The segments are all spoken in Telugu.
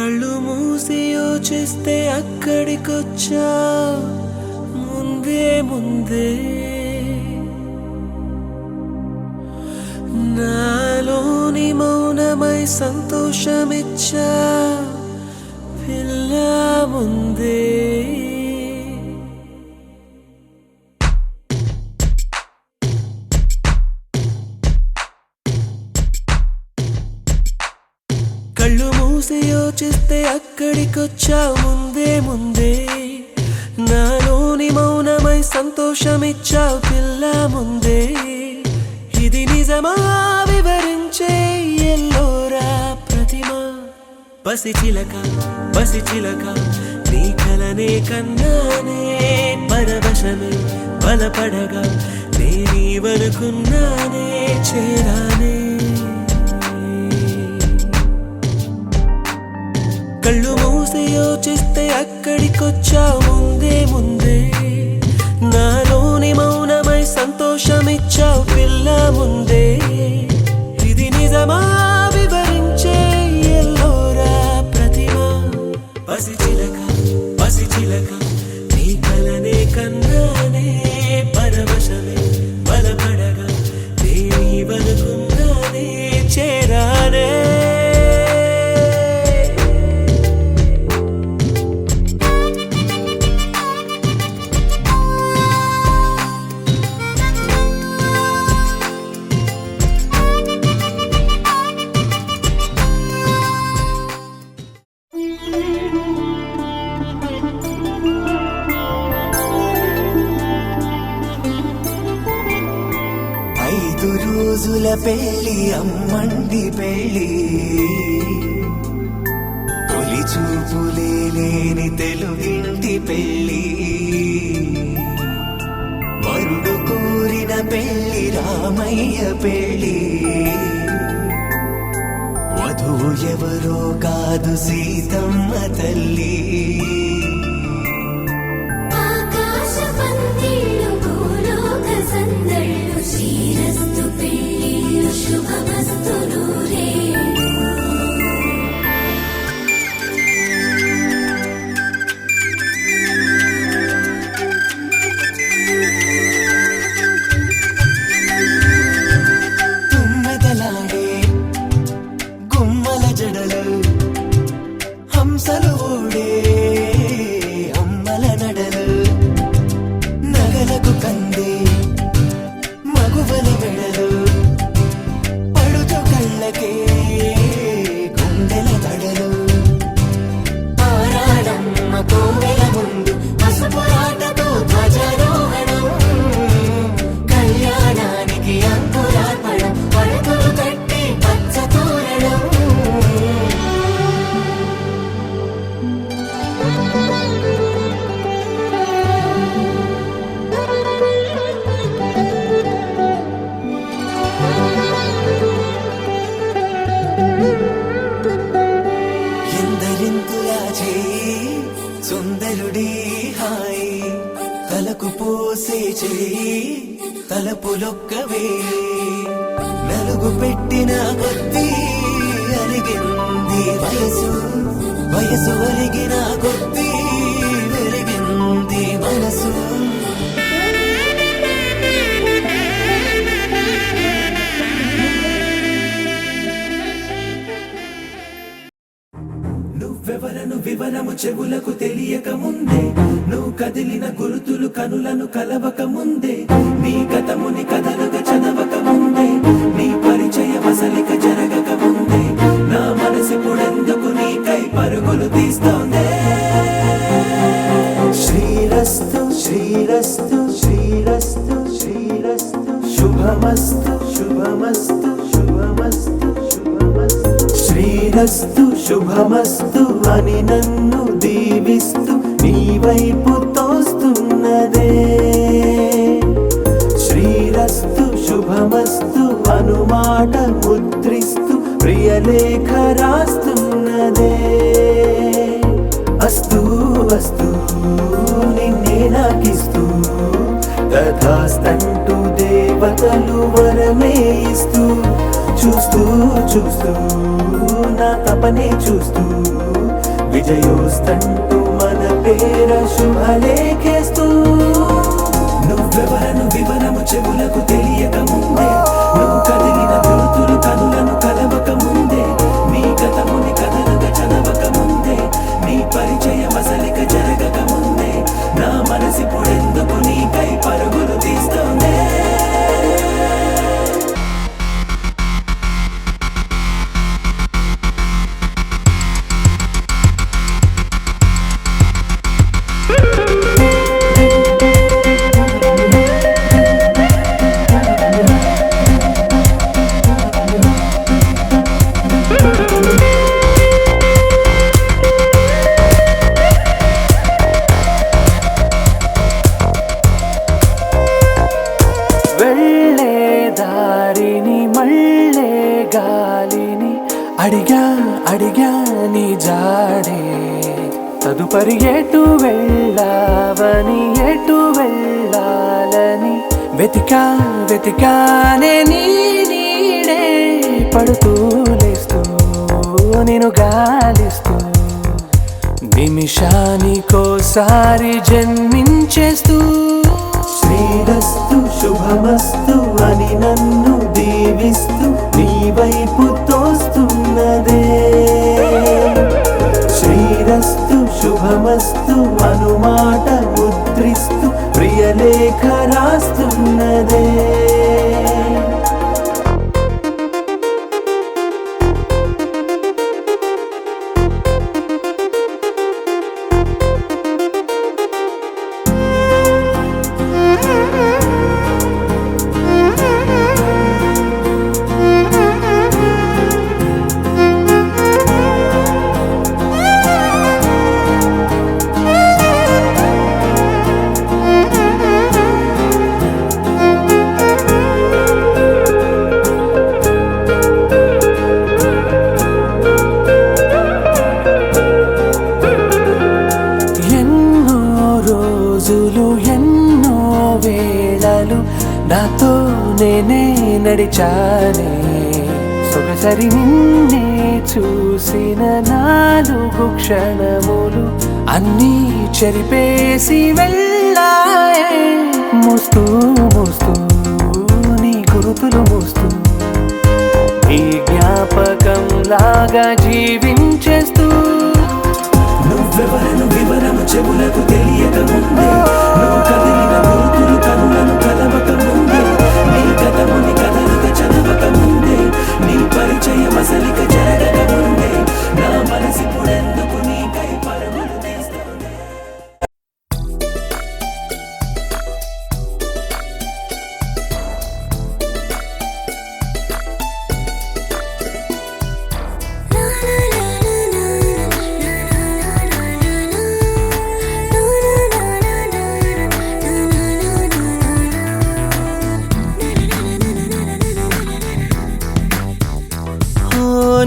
కళ్ళు మూసి యోచిస్తే అక్కడికొచ్చా ముందే ముందే నాలోని మౌనమై సంతోషమిచ్చా పిల్ల ముందే కళ్ళు మూసి యోచిస్తే అక్కడికొచ్చావు ముందే ముందే నాలోని మౌనమై సంతోషమిచ్చావు పిల్ల ముందే ఇది నిజమా వివరించే ఎల్లోరా ప్రతిమ పసిచిలక పసిచిలక నీ కలనే కన్నానే పరవశమే బలపడగా నేనీవనుకున్నానే చేరానే కళ్ళు మూసి యోచిస్తే అక్కడికొచ్చావు ముందే ముందే నాలోని మౌనమై సంతోషమిచ్చావు పిల్ల ముందే ఇది నిజమా వివరించే ఎల్లోరా ప్రతిమ పసిచిలక పసిచిలక నీ కలనే కన్నానే పరవశమే బలపడగా నేనీవనుకున్నానే చేరానే రోజుల పెళ్ళి అమ్మండి పెళ్ళి తొలి చూపులే లేని తెలుగింటి పెళ్ళి వరుడు కోరిన పెళ్ళి రామయ్య పెళ్ళి వధువు ఎవరో కాదు సీతమ్మ తల్లి శ్రీరస్తు పెళ్ళిళ్ళు శుభమస్తు నూరే తుమ్మెదలాడే గుమ్మల జడలు హంసలు ఊడే అమ్మల నడలు నగలకు కందే మగువలి మెడలు పడుచు కళ్ళకే గుండెల తడలు ఆరాడమ్మ కోవెల ముందు పసుపురాటతో ధ్వజారోహణం కళ్యాణానికి అంకురార్పణం పడకలు కట్టి పచ్చ తోరణం సుందరుడి హాయ్ తలకు పోసే చేయి తలపులొక్కవే నలుగు పెట్టిన కొద్దీ అరిగింది వయసు వయసు ఒరిగిన కొద్దీ వెలిగింది మనసు నువ్వెవరను వివరము చెవులకు తెలియక ముందే నువ్వు కదిలిన గురుతులు కనులను కలవక ముందే నీ గతముని కథలుగా చదవక ముందే నీ పరిచయ వసలిక జరగక ముందే నా మనసు పొడెందుకు నీకై పరుగులు తీస్తోందే శ్రీరస్తు శ్రీరస్తు శ్రీరస్తు శ్రీరస్తు శుభమస్తు శుభమస్తు శుభమస్తు శుభమస్తు శ్రీరస్తు శుభమస్తు అని నన్ను దీవిస్తూ నీ వైపు తోస్తున్నదే శ్రీరస్తు శుభమస్తు అనుమాట ముద్రిస్తూ ప్రియలేఖ రాస్తున్నదే అస్తు అస్తు నిన్నే నాకిస్తూ తథాస్తంటూ దేవతలు వరమే ఇస్తూ చూస్తూ చూస్తూ నా తపనే చూస్తూ విజయోస్తంటూ మన పేర శుభలేఖేస్తూ నువ్వెవరను వివరము చెవులకు తెలియక ముందే నువ్వు కదిలిన గుర్తులు కనులను కలవక ముందే నీ గతముని కథలుగా చదవక ముందే నీ పరిచయం అసలిక జరగక ముందే నా మనసిప్పుడెందుకు నీకై పరుగులు తీస్తోందే వెళ్ళే దారిని మళ్ళే గాలిని అడిగా అడిగా నీ జాడే తదుపరి ఎటు వెళ్ళావని ఎటు వెళ్ళాలని వెతికా వెతికానే నీ నీడే పడుతూ లేస్తూ నేను గాలిస్తూ నిమిషానికోసారి జన్మించేస్తూ శ్రీరస్తు శుభమస్తు అని నన్ను దీవిస్తూ నీ వైపు తోస్తున్నదే శ్రీరస్తు శుభమస్తు అనుమాట ముద్రిస్తూ ప్రియలేఖ రాస్తున్నదే ఎన్నో వేళలు నాతో నేనే నడిచానే సొగసరి నిన్నే చూసిన 4 క్షణములు అన్నీ చెరిపేసి వెళ్ళాయే మోస్తూ మోస్తూ నీ గురుతులు మోస్తూ ఈ జ్ఞాపకం లాగా జీవించేస్తూ నువ్వెవరను వివరము చెవులకు తెలియక ముందే నువ్వు కదిలిన గుర్తులు కనులను కలవక ముందే నీ గతముని కథలుగా చదవక ముందే నీ పరిచయం అసలిక జరగక ముందే నా మనసిప్పుడెందుకు నీకై పరుగులు తీస్తోంది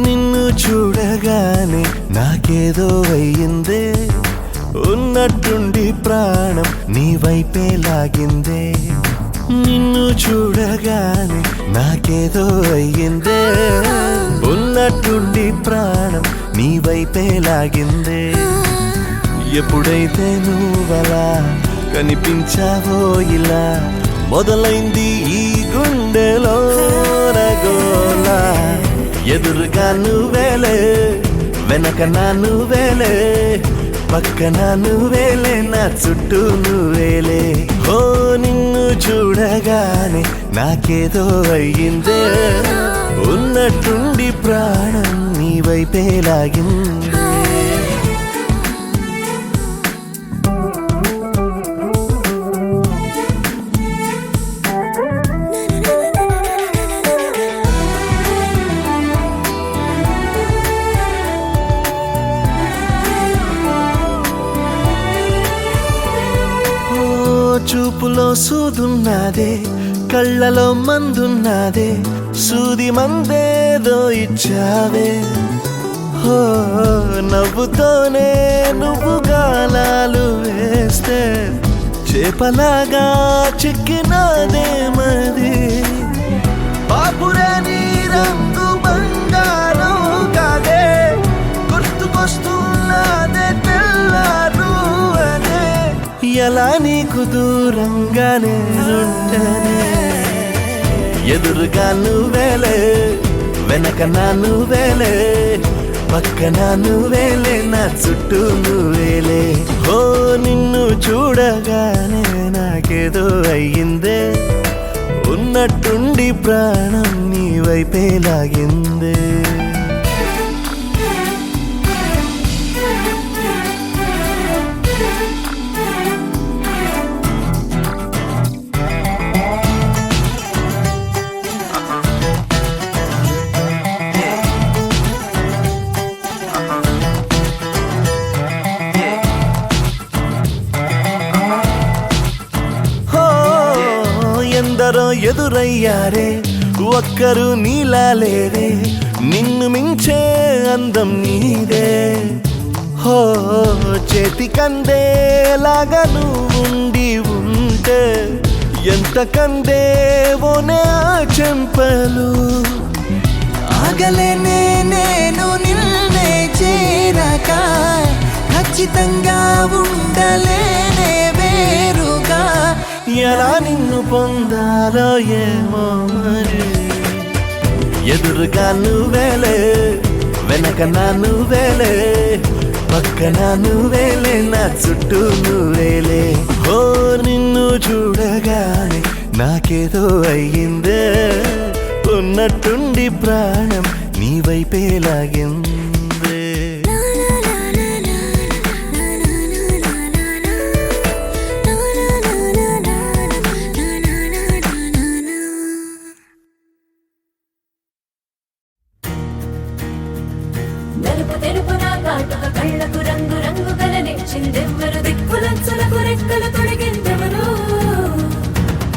నిన్ను చూడగానే నాకేదో అయ్యిందే ఉన్నట్టుండి ప్రాణం నీ వైపే లాగిందే నిన్ను చూడగానే నాకేదో అయ్యిందే ఉన్నట్టుండి ప్రాణం నీ వైపే లాగిందే ఎప్పుడైతే నువ్వలా కనిపించావో ఇలా మొదలైంది ఈ గుండెలో రగోలా ఎదురుగా నువ్వేలే వెనక నా నువ్వేలే పక్కన నువ్వేలే నా చుట్టూ నువ్వేలే ఓ నిన్ను చూడగానే నాకేదో అయ్యిందే ఉన్నట్టుండి ప్రాణం నీ వైపే లాగిందే చూపులో సూదున్నదే కళ్ళలో మందున్నదే సూది మందేదో ఇచ్చావే హో నవ్వుతోనే నువ్వు గాలాలు వేస్తే చేపలాగా చిక్కినదే మది పాపురే నీ రంగు బంగారం కాదే గుర్తుకొస్తున్నది ఎలా నీకు దూరంగానే ఉండనే ఎదురుగా నువ్వేలే వెనక నా నువ్వేలే పక్కన నువ్వేలే నా చుట్టూ నువ్వేలే ఓ నిన్ను చూడగానే నాకేదో అయ్యిందే ఉన్నట్టుండి ప్రాణం నీ వైపే లాగిందే ఎందరో ఎదురయ్యారే ఒక్కరు నీలా లేరే నిన్ను మించే అందం నీదే హో చేతికందేలాగా నువ్వుండి ఉంటే ఎంత కందేవోనే ఆ చెంపలు ఆగలేనే నేను నిన్నే చేరక ఖచ్చితంగా ఉండలేనే వేరుగా ఎలా నిన్ను పొందాలో ఏమో మరి ఎదురుగా నువ్వేలే వెనక నా నువ్వేలే పక్కన నువ్వేలే నా చుట్టూ నువ్వేలే ఓ నిన్ను చూడగానే నాకేదో అయ్యిందే ఉన్నట్టుండి ప్రాణం నీ వైపే లాగిందే నలుపు తెలుపున కాటుక కళ్ళకు రంగు రంగు కలనిచ్చిందెవ్వరు దిక్కులంచులకు రెక్కలు తొడిగిందెవరు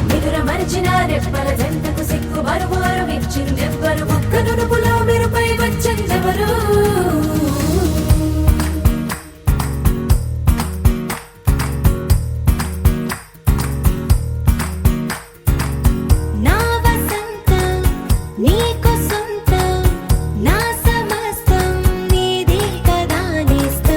నిదుర మరిచిన రెప్పల జంటకు సిక్కు మరుమారు ఇచ్చిందెవ్వరు ఒక్క నునుపులో మెరుపై వచ్చిందెవరు నా వసంతం నీకు సొంతం నా సమస్తం నీది కదా నేస్తం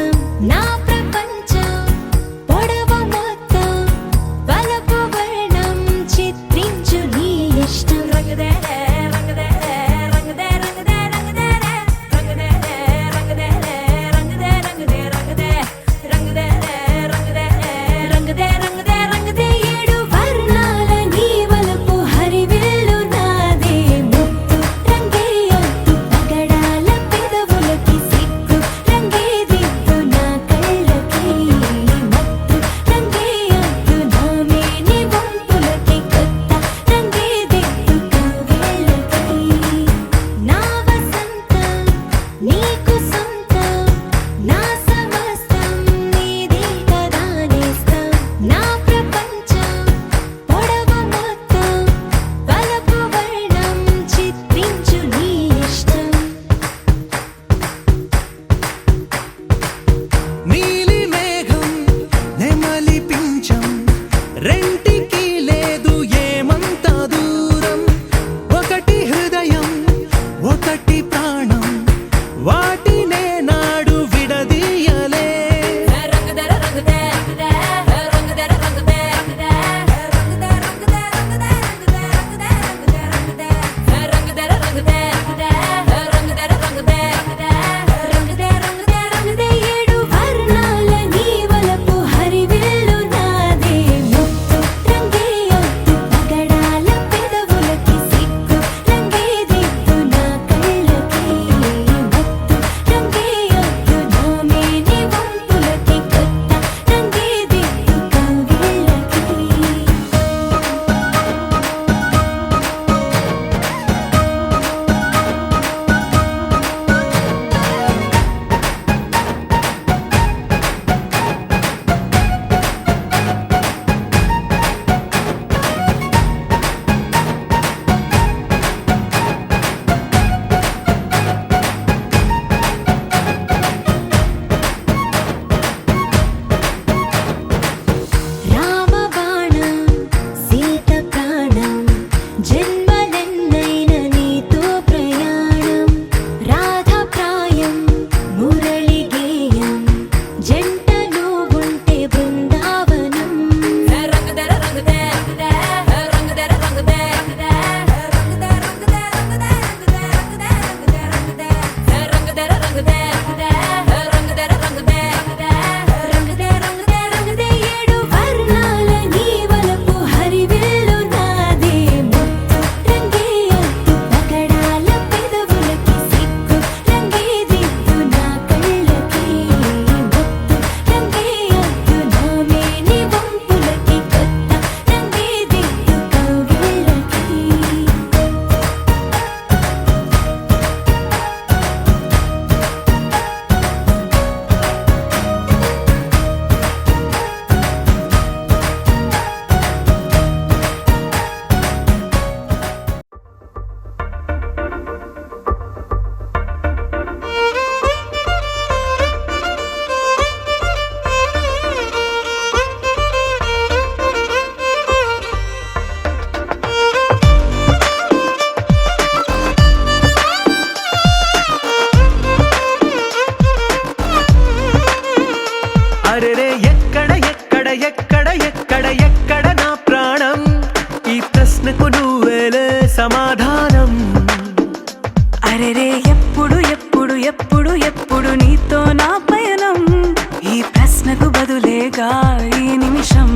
బదులేగా ఈ నిమిషం.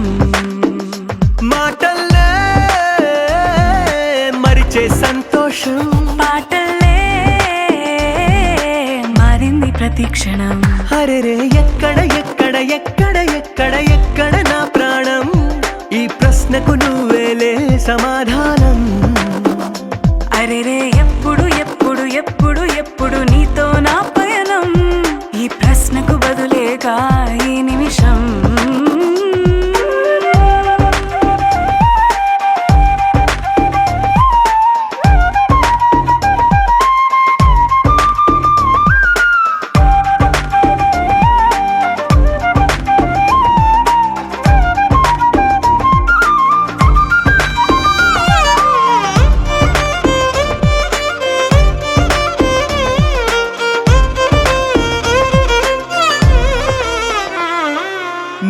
మాటల్లే మరిచే సంతోషం, పాటల్లే మారింది ప్రతి క్షణం. అరెరే ఎక్కడ ఎక్కడ ఎక్కడ ఎక్కడ ఎక్కడ నా ప్రాణం, ఈ ప్రశ్నకు నువ్వేలే సమాధానం. అరెరే ఎప్పుడు ఎప్పుడు ఎప్పుడు ఎప్పుడు నీతో నా పయనం, ఈ ప్రశ్నకు బదులేగా ఈ నిమిషం.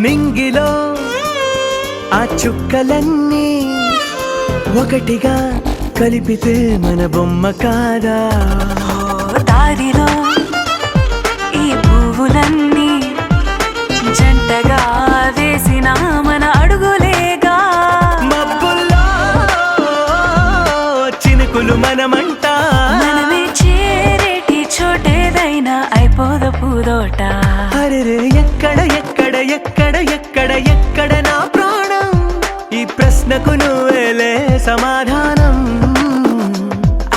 మింగిలో ఆ చుక్కలన్నీ ఒకటిగా కలిపితే మన బొమ్మ కాదా. దారిలో ఈ పువ్వులన్నీ జంటగా వేసిన మన అడుగులేగా. మబ్బుల్లో చినుకులు మనమంట, మనమే చేరేటి చోటేదైనా అయిపోదు పూదోట. అరెరే ఎక్కడ ఎక్కడ ఎక్కడ ఎక్కడ ఎక్కడ నా ప్రాణం, ఈ ప్రశ్నకు నువ్వేలే సమాధానం.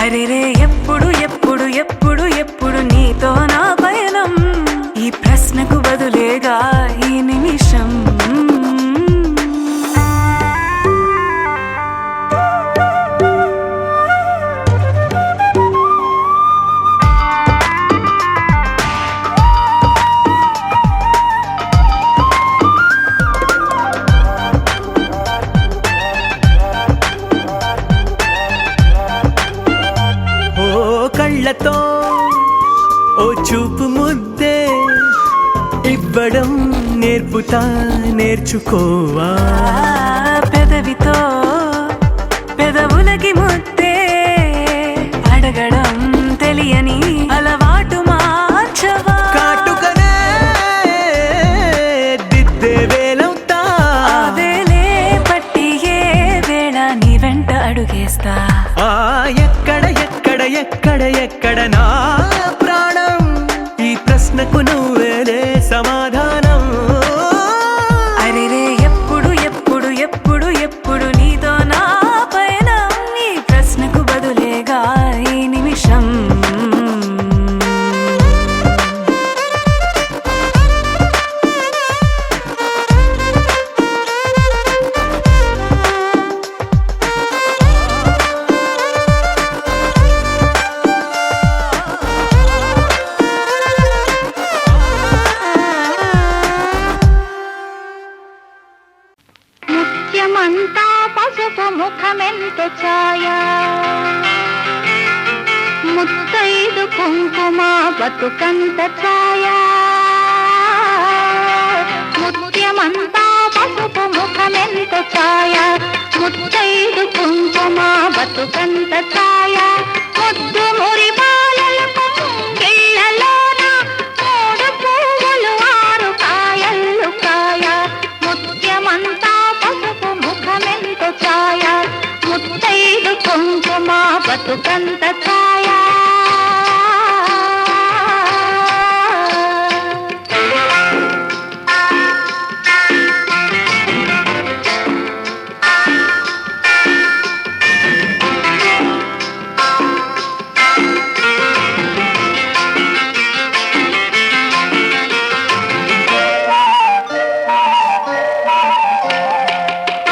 అరెరే ఎప్పుడు ఎప్పుడు ఎప్పుడు ఎప్పుడు నీతో నా పయనం, ఈ ప్రశ్నకు బదులేగా ఈ నిమిషం. కళ్ళతో ఓ చూపు ముద్దే ఇవ్వడం నేర్పుతా, నేర్చుకోవా. పెదవితో పెదవులకి ముద్దే అడగడం తెలియని అలవాటు మార్చవా. కాటుకనే దిద్దే వేలవుతా, ఆ వేలే పట్టి ఏ వేళ నీ వెంట అడుగేస్తా. ఎక్కడ ఎక్కడ ఎక్కడ ఎక్కడ నా ప్రాణం, ఈ ప్రశ్నకు నువ్వేలే సమాధానం. అరెరే ఎప్పుడు ఎప్పుడు ఎప్పుడు ఎప్పుడు నీతో నా పయనం, ఈ ప్రశ్నకు బదులేగా ఈ నిమిషం. ముత్యమంతా పసుపు ముఖమెంత ఛాయ, ముత్తైదు కుంకుమ బతుకంత ఛాయ. ముత్యమంతా పసుపు ముఖమెంత ఛాయ, ముత్తైదు కుంకుమ బతుకంత ఛాయ. ముద్దు మురి బాలలకు ముంగిళ్ళలోన మూడు పువ్వులు ఆరు కాయలు కాయ. ముత్యమంతా పసుపు ముఖమెంత ఛాయ, ముత్తైదు కుంకుమ బతుకంత ఛాయ.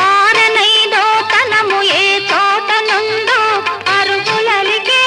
ఆరనైదో తనము ఏ చోట నుండు అరుగులలిగే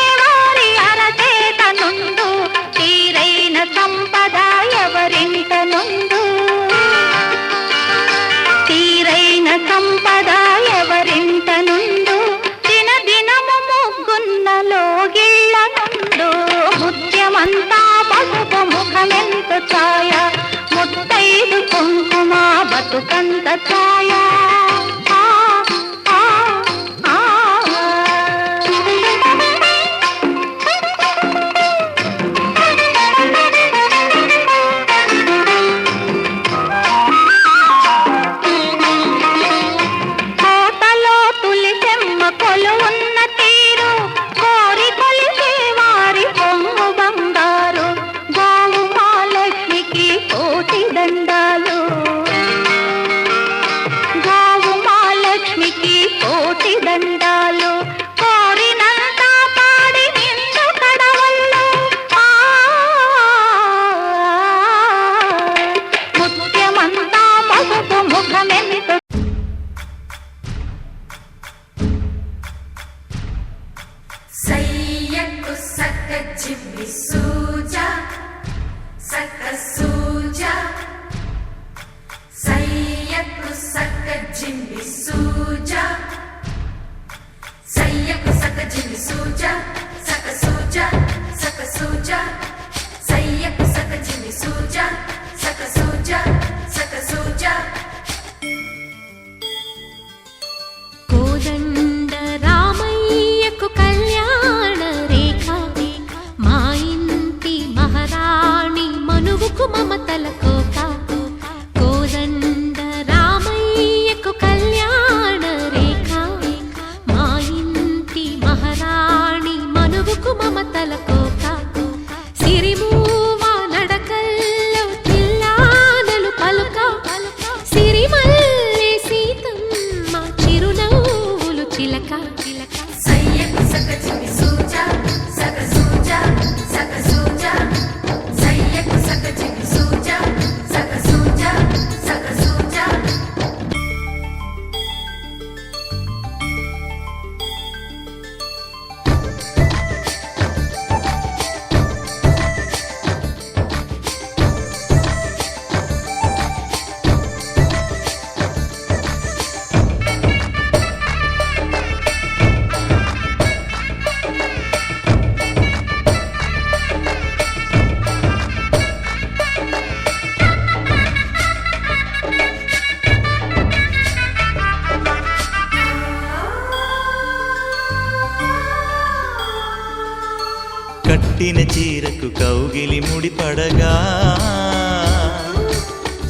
కట్టిన చీరకు కౌగిలి ముడిపడగా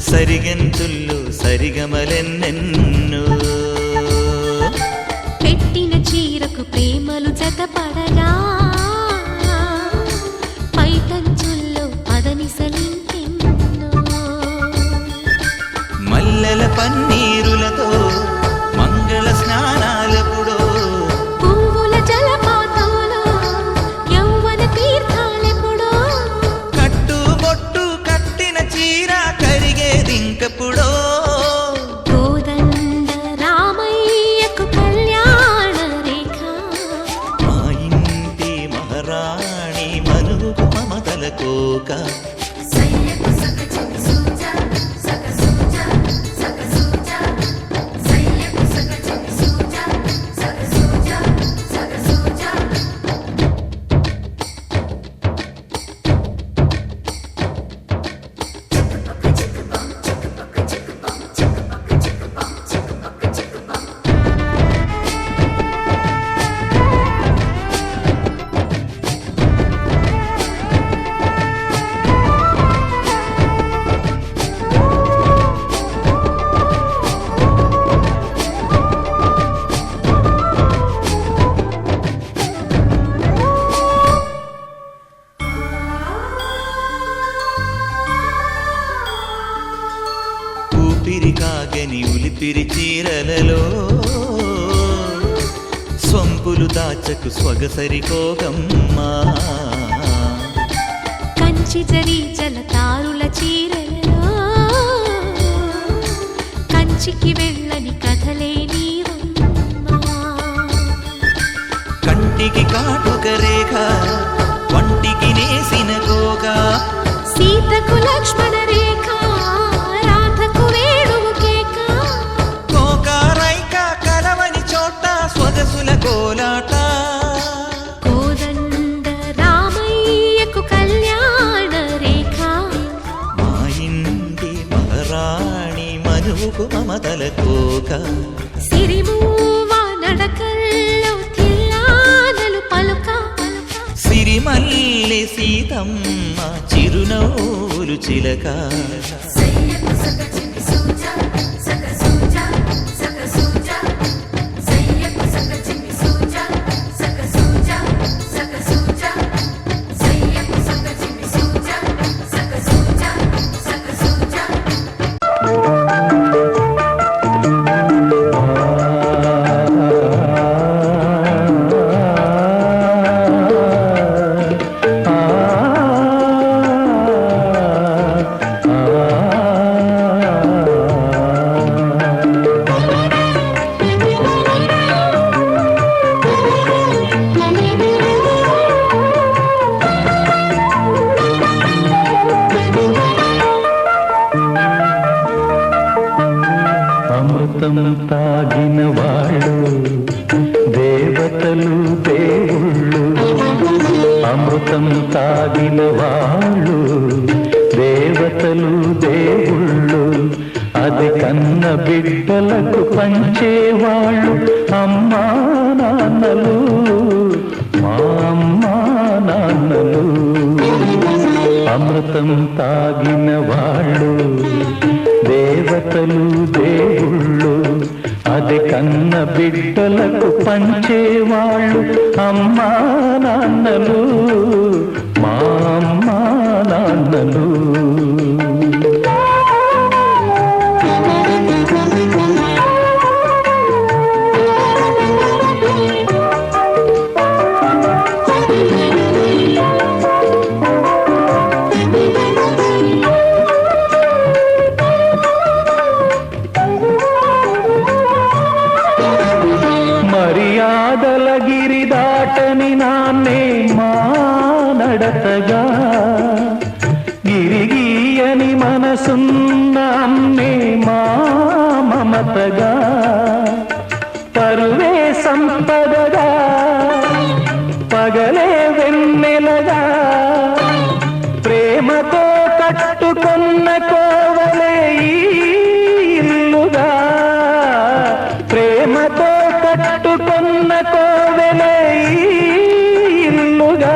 సరిగంతుల్లో సరిగమలెన్నెన్నో పెట్టిన చీరకు ప్రేమలు జతపడగా పైటంచుల్లో పదనిసలింకెన్నో మల్లెల పన్నీరులతో మంగళ స్నానాలెప్పుడో పువ్వుల జలపాతంలో యౌవన తీర్థాలెప్పుడో కట్టుబొట్టు కట్టిన చీర కరిగేదింకప్పుడో కోదండ రామయ్యకు కళ్యాణ రేఖ మా ఇంటి మహారాణి మనుకు మమతల కోక ఊపిరి కాగని ఉలిపిరి చీరలలో సొంపులు దాచకు స్వగసరికోగమ్మా కంచి జరి జలతారుల చీరలలో కంచికి వెళ్ళని కథలే నీవమ్మా కంటికి కాటుక రేఖ వంటికి నేసిన కోగా సీతకు లక్ష్మణ రేఖ రాధకు వేణువు కేక కోకారైక కలవని చోట స్వగసుల కోలాట కోదండ రామయ్యకు కళ్యాణ రేఖ మా ఇంటి మహారాణి మనుకు మమతల కోక సిరిమూవ నడకల్లో తిల్లానలు పలుక సిరిమల్లె సీతమ్మ చిరునవ్వులు చిలక అమృతం తాగిన వాళ్ళు దేవతలు దేవుళ్ళు అమృతం తాగిన వాళ్ళు దేవతలు దేవుళ్ళు అది కన్న బిడ్డలకు పంచేవాళ్ళు అమ్మా నాన్నలు మా అమ్మా నాన్నలు అమృతం తాగిన వాళ్ళు దేవతలు దేవుళ్ళు అది కన్న బిడ్డలకు పంచేవాళ్ళు అమ్మా నాన్నలు మా అమ్మా నాన్నలు మర్యాదల గిరి దాటని నాన్నే మా నడతగా గిరిగీయని మనసున్న అన్నే మా మమతగా పరువే సంపదగా పగలే వెన్నెలగా ప్రేమతో కట్టుకున్న కోవలే ఈ ఇల్లుగా ప్రేమతో కట్టుకున్న కోవెలే ఈ ఇల్లుగా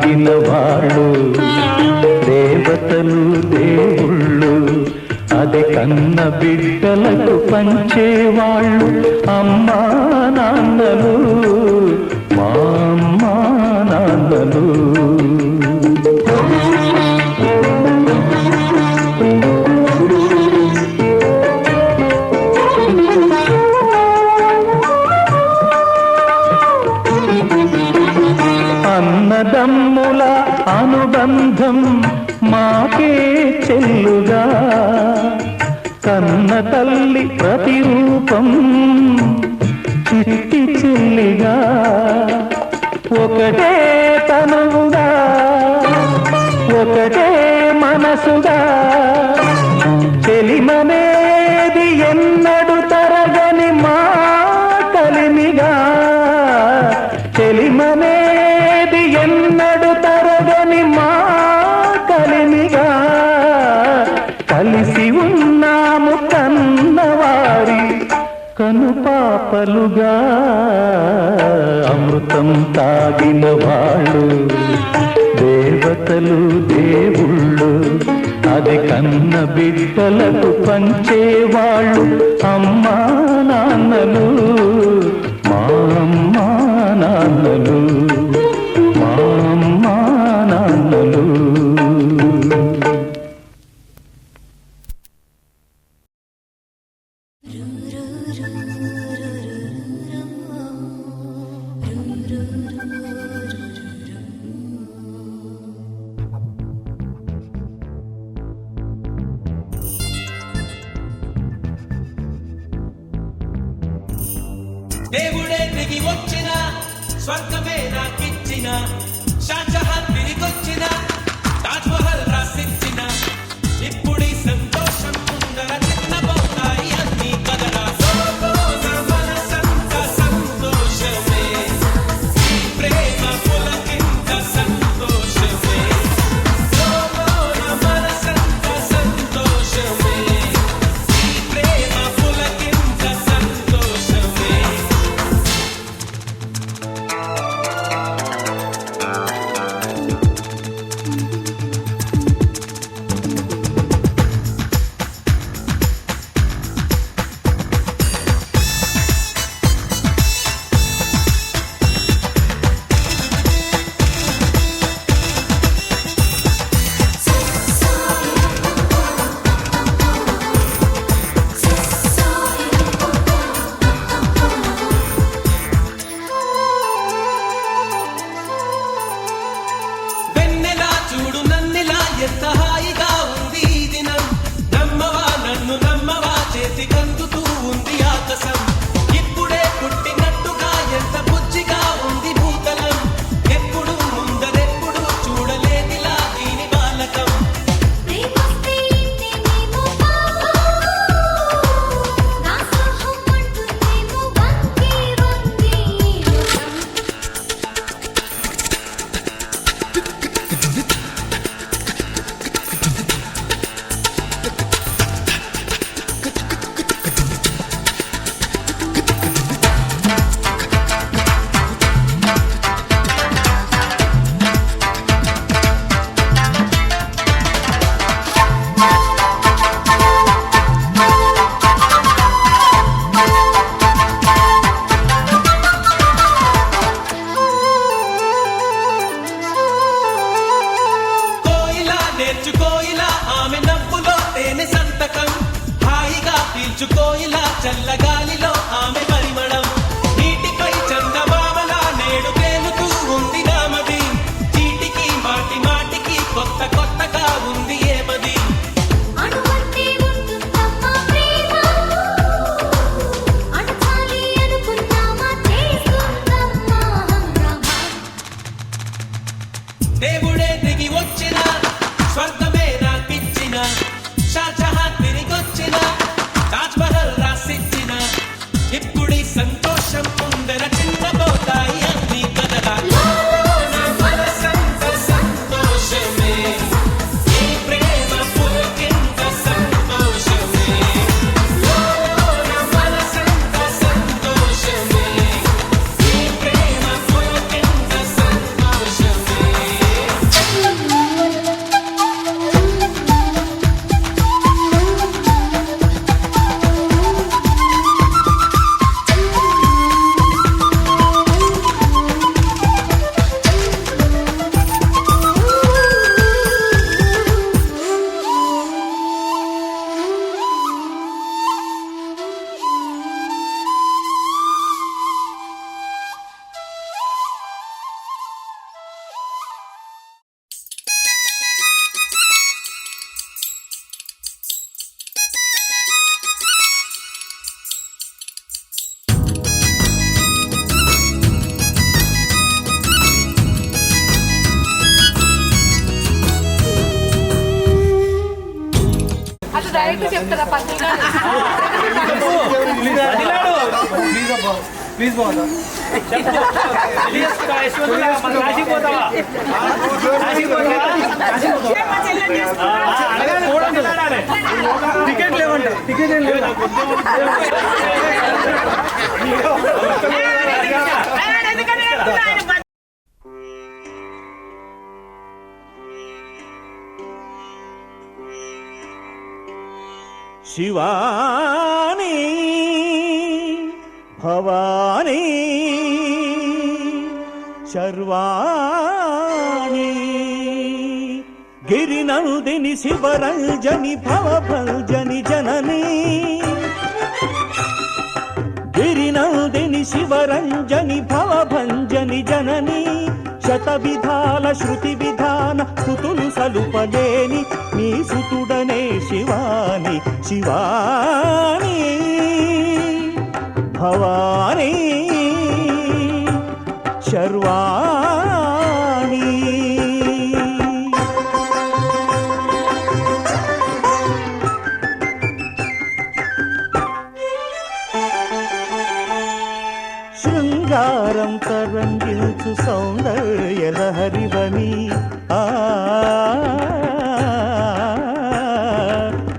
తాగిన వాళ్ళు దేవతలు దేవుళ్ళు అది కన్న బిడ్డలకు పంచేవాళ్ళు అమ్మా నాన్నలు మా అమ్మా నాన్నలు. అన్నదమ్ముల అనుబంధం మాకే చెల్లుగా కన్న తల్లి ప్రతిరూపం చిట్టి చెల్లిగా ఒకటే తనువుగా ఒకటే మనసుగా చెలిమనేది ఎన్నడు తరగని మా కలిమిగా చెలిమనేది ఎన్నడు తరగని మా కలిమిగా కలిసి ఉన్నాము కన్నవారి కనుపాపలుగా అమృతం తాగిన వాళ్ళు దేవతలు దేవుళ్ళు అది కన్న బిడ్డలకు పంచేవాళ్ళు అమ్మా నాన్నలు మా అమ్మా నాన్నలు మా అమ్మా నాన్నలు. దేవుడే దిగి వచ్చిన స్వర్గమే నాకిచ్చిన షాజహాన్ తిరిగొచ్చిన తాజ్ మహల్ రాసిచ్చిన ఇప్పుడు ఈ సంతోషం ముందర చిన్నబోతాయి అన్ని కదరా మనసంత సంతోషమే ఈ ప్రేమ పులకింత సంతోషమే మనసంత సంతోషమే ఈ ప్రేమ పులకింత సంతోషమే. వెన్నెలా చూడు నన్నిలా ఎంత హాయిగా ఉంది ఈ దినం నమ్మవా నన్ను నమ్మవా చేతి కందుతూ ఉంది ఆకాశం ఇప్పుడే పుట్టినట్టుగా ఎంత బుజ్జిగా ఉంది భూతలం ఎప్పుడు ముందరెప్పుడు చూడలేదిలా దీని బాలకం. ప్రేమస్తే ఇంతేనేమో బాబా నా సహం అంటుందేమో వంగి వంగి కోయిలా నేర్చుకోయిలా ఆమె నవ్వులో తేనె సంతకం హాయిగా పీల్చుకోయిలా చల్లగాలిలో ఆమె పరిమళం నీటిపై చందమామలా నేడు తేలుతూ ఉంది నామది చీటికి మాటి మాటికి కొత్త కొత్తగా ఉంది ఏమది. అణువంటే ఉంటుందమ్మా ప్రేమ అణచాలి అనుకున్నామా చేసుకుందమ్మా హంగామా. దేవుడే దిగి వచ్చిన స్వర్గమే నాకిచ్చిన షాజహాన్ తిరిగొచ్చిన తాజ్ మహల్ రాసిచ్చిన ఇప్పుడు ఈ సంతోషం ముందర చిన్నబోతాయి అన్ని కదరా మనసంత సంతోషమే ఈ ప్రేమ పులకింత సంతోషమే మనసంత సంతోషమే ఈ ప్రేమ పులకింత సంతోషమే. డైరెక్ట్ చెప్తారా పంతులు గారు? ప్లీజ్ బాగుందా టికెట్ లేవంట టికెట్ ఏం లేదు శివాని భవాని శర్వాణి గిరినందిని శివరంజని భవభంజని జనని గిరినందిని శివరంజని భవభంజని జనని శత విధాల శృతి విధాన స్తుతులు సలుపలేని నీ సుతుడనే శివాని శివాని భవాని శర్వాణి శృంగారం తరంగిల్చు సౌందర్యలహరివని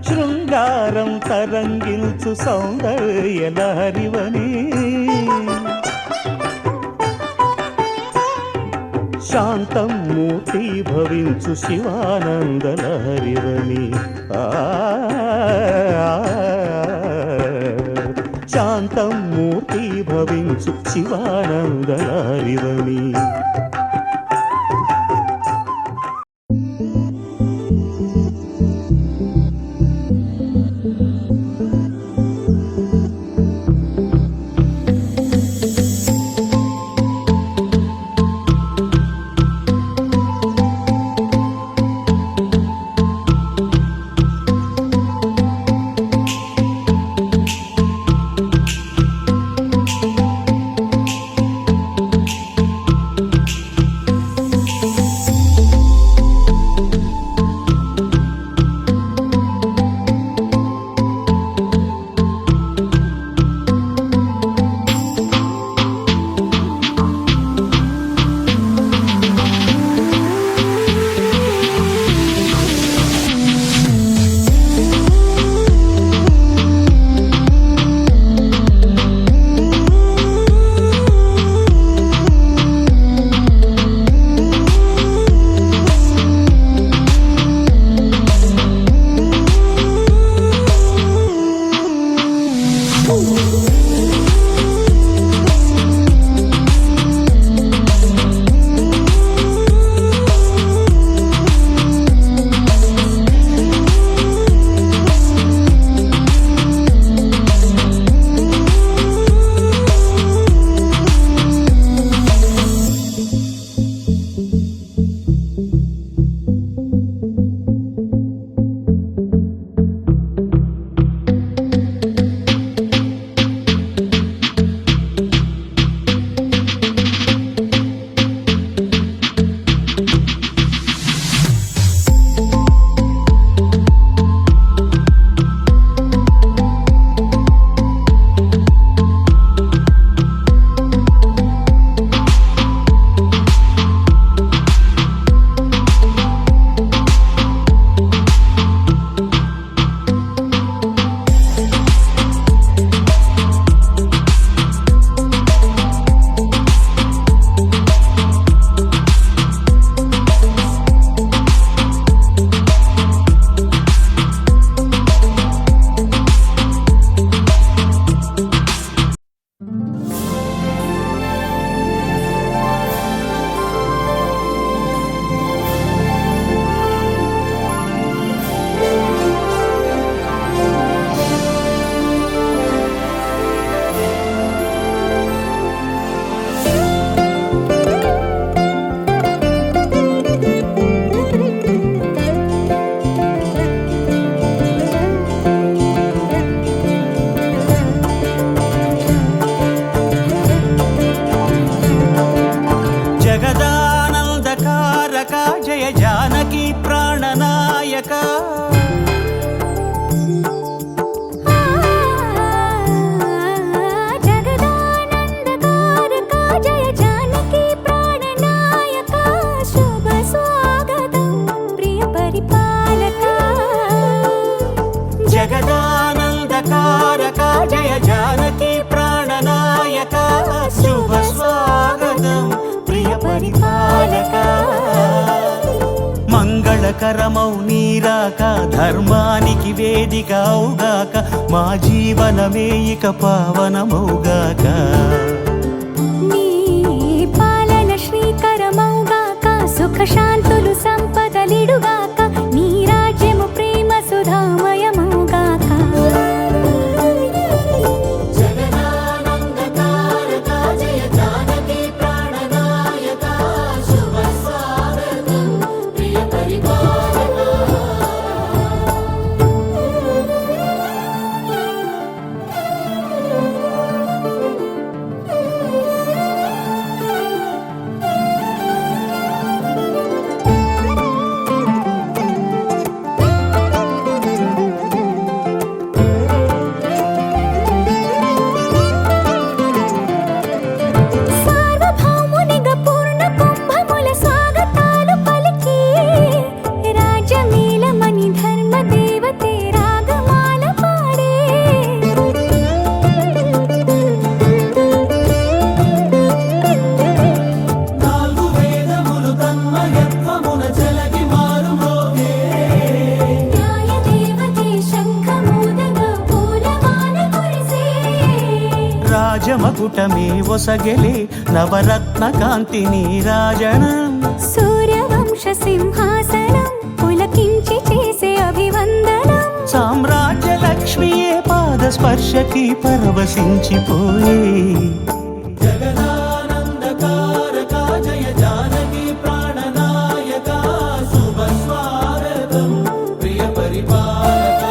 శృంగారం తరంగిల్చు సౌందర్యలహరివని శాంతం మూర్తి భవించు శివానందలహరివని శాంతం మూర్తి భవించు శివానందలహరివని పరిపాలక మంగళకరమౌ నీరాక ధర్మానికి వేదిక అవుగాక మా జీవనమే ఇక పావనమౌగాక నీ పాలన శ్రీకరమౌగాక సుఖ శాంతులు సంపదలిడుగాక నీ రాజ్యము ప్రేమ సుధామయమౌగాక సార్వభౌమునిగా పూర్ణ కుంభముల స్వాగతాలు పలికి రాజమేళమణి ధర్మ దేవతే రాగమాల పాడే నాలుగు వేదములు తన్మయత్వమున చెలగి మారు మ్రోగే న్యాయ దేవతే శంఖమూదగా పూలమాల కురిసే రాజమకుటమే ఒసగెలే నవరత్న కాంతి నీరాజనం సూర్యవంశ సింహాసనం పులకించి చేసే అభివందనం సామ్రాజ్య లక్ష్మియే పాద స్పర్శకి పరవశించిపోయే జగదానందకారక జయ జానకి ప్రాణనాయక శుభ స్వాగతం ప్రియ పరిపాలక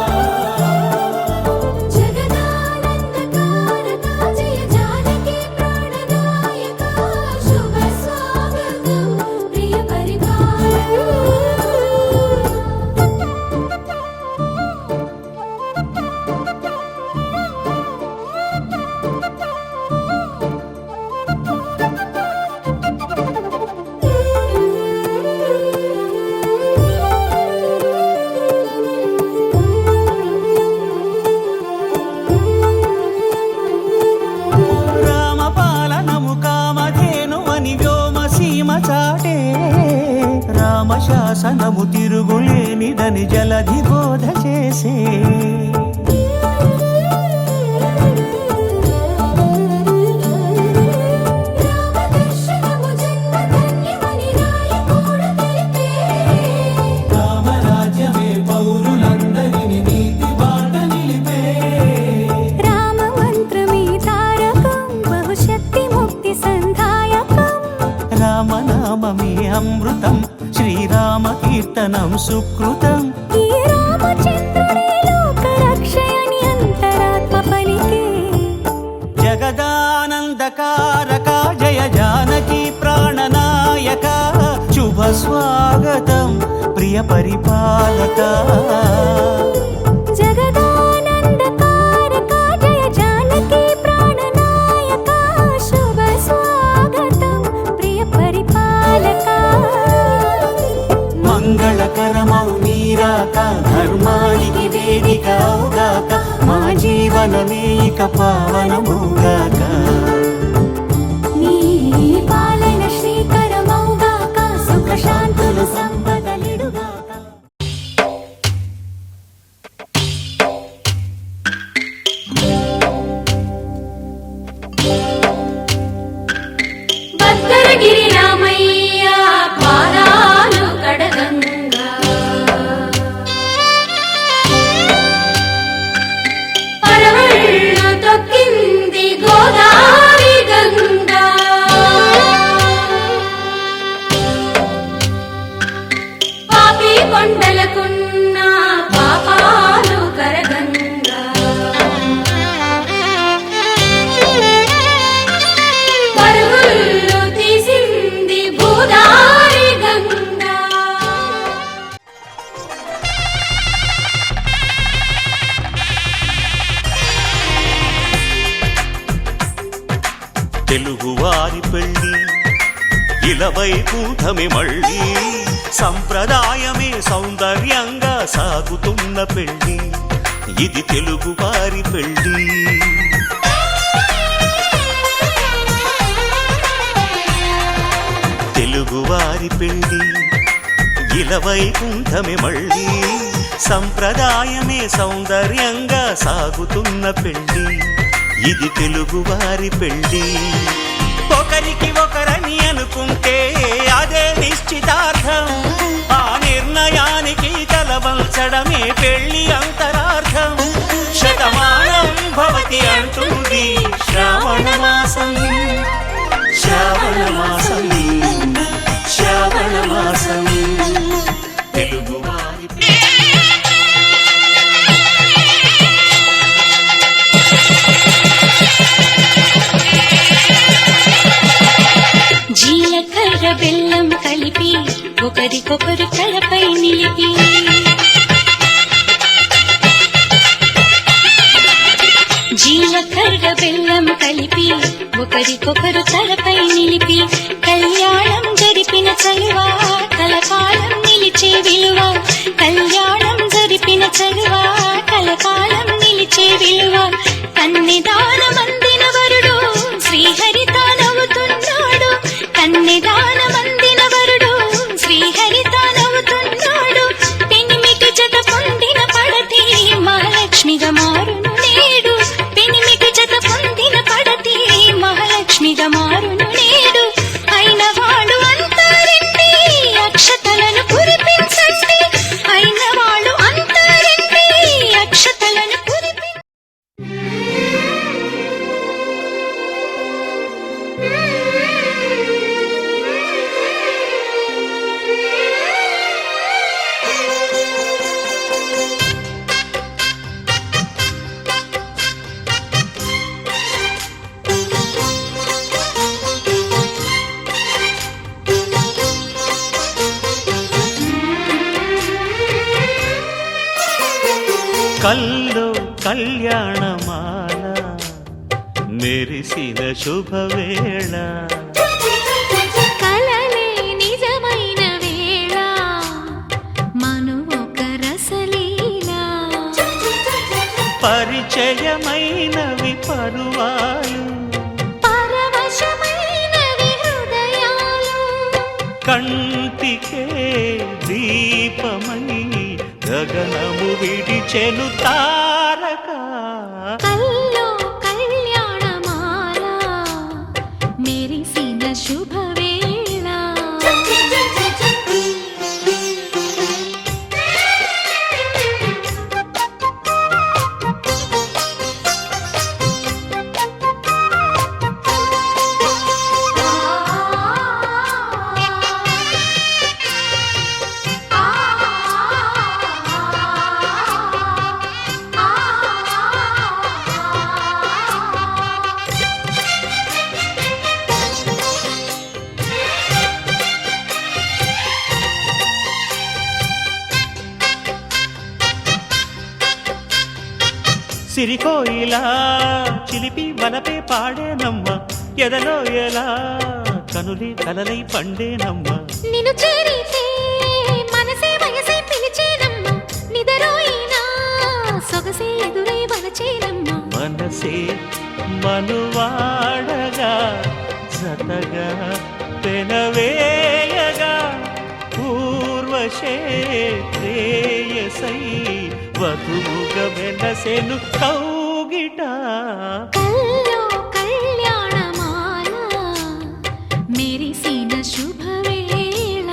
జగదానందకారక జయ జానకి ప్రాణనాయక శుభ స్వాగతం ప్రియ పరిపాలక రామపాలనము కామధేనువని వ్యోమసీమ చాటే రామశాసనము తిరుగులేనిదని జలధి బోధ చేసే రామదర్శనము జన్మధన్యమని రాయకూడ తెలిపే రామరాజ్యమే పౌరులందరిని నీతి బాట నిలిపే రామ మంత్రమే తారకం బహుశక్తి ముక్తి సంధాయకం రామనామమే అమృతం శ్రీరామ కీర్తనం సుకృతం ఈ రామచంద్రుడే లోక రక్షయని అంతరాత్మ పలికే జగదానందకారక జయ జానకి ప్రాణనాయక శుభ స్వాగతం ప్రియ పరిపాలక జగదానందకారక జయ జానకి ప్రాణనాయక శుభ స్వాగతం ప్రియ పరిపాలక మంగళకరమౌ నీరాక ధర్మానికి వేదిక అవుగాక మా జీవనమే ఇక పావనమౌగాక నీ పాలన శ్రీకరమౌగాక సుఖ శాంతులు సంపదలిడుగాక భద్రగిరి రామయ్య పాదాలు కడగంగా పరవళ్ళు తొక్కింది గోదావరి గంగా పాపి కొండలకున్న పాపాలు కరగంగా పరుగులు తీసింది భూదారి గంగా తెలుగువారి పెళ్ళి ఇలవై కూటమి మళ్ళీ సంప్రదాయమే సౌందర్యంగా సాగుతున్న పెళ్ళి ఇది తెలుగువారి పెళ్ళి పెళ్ళి ఇలవైకుంఠమే మళ్ళీ సంప్రదాయమే సౌందర్యంగా సాగుతున్న పెళ్ళి ఇది తెలుగువారి పెళ్ళి ఒకరికి ఒకరని అనుకుంటే అదే నిశ్చితార్థం ఆ నిర్ణయానికి తలవంచడమే పెళ్లి అంతరార్థం శతమానం భవతి అంటుంది శ్రావణ మాసం శ్రావణ మాసం శ్రావణ మాసం తెలుగువారి జీలకర్ర బెల్లం కలిపి ఒకరికొకరు తలపై నిలిపి జీలకర్ర బెల్లం కలిపి ఒకరికొకరు తలపై నిలిపి కళ్యాణం జరిపిన చలువ కలకాలం నిలిచే విలువ కళ్యాణం జరిపిన చలువ కలకాలం నిలిచే విలువ కన్నెదానమందిన వరుడు శ్రీహరి తానవుతున్నాడు కన్నెదానమందిన వరుడు శ్రీహరి తానవుతున్నాడు పెనిమిటి జత పొందిన పడతి మహాలక్ష్మిగా మారును నేడు పెనిమిటి జత పొందిన పడతి మహాలక్ష్మిగా మారును నేడు అయిన వాడు అంతారండి అక్షతలను కురిపించండి అయిన వాడు అంతారండి అక్షతలను కల్లో కళ్యాణమాల మెరిసిన శుభవేళ కలలే నిజమైన వేళ మను ఒక రసలీలా పరిచయమైనవి పరువాలు పరవశమైనవి హృదయాలు కంటికే దీపమై గగనము విడిచెను తారక కల్లో కళ్యాణమాల మెరిసిన శుభవేళ సిరికోయిలా చిలిపి వలపే పాడేనమ్మ ఎదలో ఎలా కనులి కలలై పండేనమ్మ నిన్ను చేరితే మనసే వయసే పిలిచేనమ్మ నిదరోయినా సొగసే ఎదురై వలచేనమ్మ మనసే మనువాడగా జతగా పెనవేయగా పూర్వశే శ్రేయసై వధువుగా వెలసెను కౌగిట కల్లో కళ్యాణమాల మెరిసిన శుభవేళ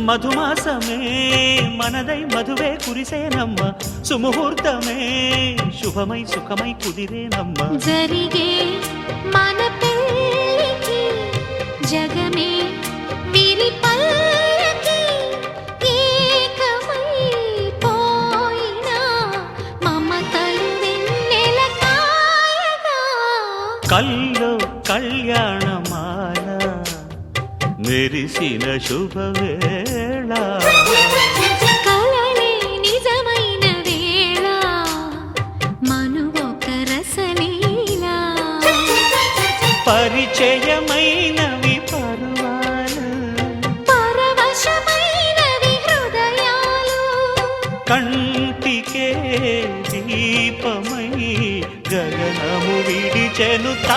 మధుమాసమే మనదై మధువే కురిసేనమ్మ సుముహూర్తమే శుభమై సుఖమై కుదిరేనమ్మ జరిగే మన పెళ్ళికి జగమే విరిపల్ కల్లో కళ్యాణమాల మెరిసిన శుభవేళ కలలే నిజమైన వేళ మనువొక రసలీలా పరిచయమైనవి పర్వాలు పరవశమైనవి హృదయాలు కంటికే దీపమై గగనము విడిచెను తా